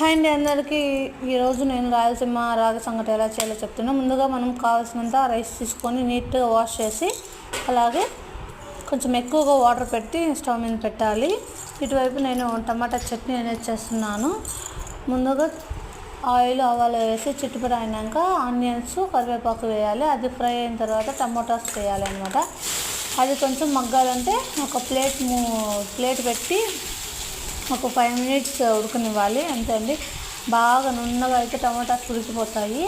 Hi అండి అందరికీ. ఈరోజు నేను రాయలసీమ రాగి సంగటి ఎలా చేయాలో చెప్తున్నా. ముందుగా మనం కావాల్సినంత రైస్ తీసుకొని నీట్గా వాష్ చేసి అలాగే కొంచెం ఎక్కువగా వాటర్ పెట్టి స్టవ్ మీద పెట్టాలి. ఇటువైపు నేను టమాటా చట్నీ అనేది చేస్తున్నాను. ముందుగా ఆయిల్ ఆవాలు వేసి చిట్టుపడి అయినాక ఆనియన్స్ కరివేపాకు వేయాలి. అది ఫ్రై అయిన తర్వాత టమాటాస్ వేయాలి అనమాట. అది కొంచెం మగ్గాలంటే ఒక ప్లేట్ పెట్టి ఒక 5 minutes ఉడకనివ్వాలి. అంతే అండి. బాగా నున్నగా అయితే టమాటాస్ ఉడికిపోతాయి.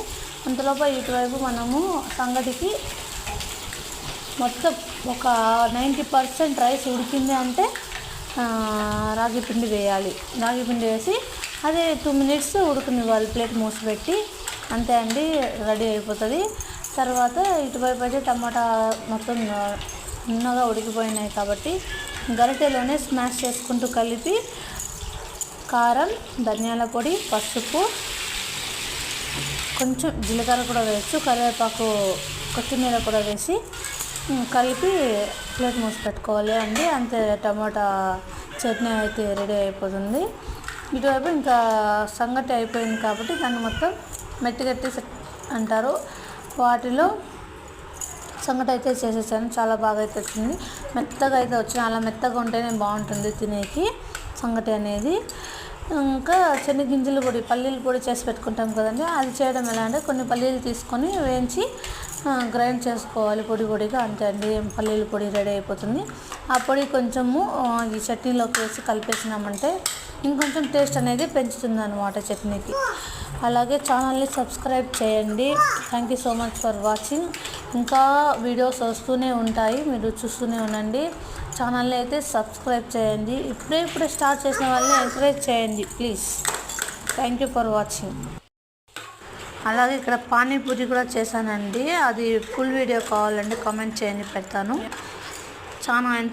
అంతలోపు ఇటువైపు మనము సంగటికి మొత్తం ఒక 90% రైస్ ఉడికింది అంటే రాగి పిండి వేయాలి. రాగి పిండి వేసి అదే 2 minutes ఉడకనివ్వాలి ప్లేట్ మూసిపెట్టి. అంతే అండి, రెడీ అయిపోతుంది. తర్వాత ఇటువైపు అయితే టమాటా మొత్తం నున్నగా ఉడికిపోయినాయి కాబట్టి గరిటెలోనే స్మాష్ చేసుకుంటూ కలిపి కారం, ధనియాల పొడి, పసుపు, కొంచెం జీలకర్ర కూడా వేయచ్చు, కరివేపాకు, కొత్తిమీర కూడా వేసి కలిపి ప్లేట్ మూసి పెట్టుకోవాలి అండి. అంతే, టమాటా చట్నీ అయితే రెడీ అయిపోతుంది. ఇటువైపు ఇంకా సంగటి అయిపోయింది కాబట్టి దాన్ని మొత్తం మెట్టిగట్టి అంటారు, వాటిలో సంగటి అయితే చేసేసాను. చాలా బాగా అయితే వచ్చింది. మెత్తగా అయితే వచ్చింది. అలా మెత్తగా ఉంటేనే బాగుంటుంది తినేకి సంగటి అనేది. ఇంకా శనగగింజల పొడి, పల్లీల పొడి చేసి పెట్టుకుంటాం కదండి. అది చేయడం ఎలా అంటే కొన్ని పల్లీలు తీసుకొని వేయించి గ్రైండ్ చేసుకోవాలి పొడిగా. అంతే అండి, పల్లీల పొడి రెడీ అయిపోతుంది. ఆ పొడి కొంచెము ఈ చట్నీలోకి వేసి కలిపేసినామంటే ఇంకొంచెం టేస్ట్ అనేది పెంచుతుంది అనమాట చట్నీకి. అలాగే ఛానల్ని సబ్స్క్రైబ్ చేయండి. Thank you so much for watching. ఇంకా వీడియోస్ వస్తూనే ఉంటాయి, మీరు చూస్తూనే ఉండండి. ఛానల్ని అయితే సబ్స్క్రైబ్ చేయండి. ఇప్పుడే స్టార్ట్ చేసిన వాళ్ళని ఎంకరేజ్ చేయండి please. Thank you for watching. అలాగే ఇక్కడ పానీపూరి కూడా చేశానండి. అది ఫుల్ వీడియో కావాలంటే కామెంట్ చేయండి, పెడతాను. చాలా అయితే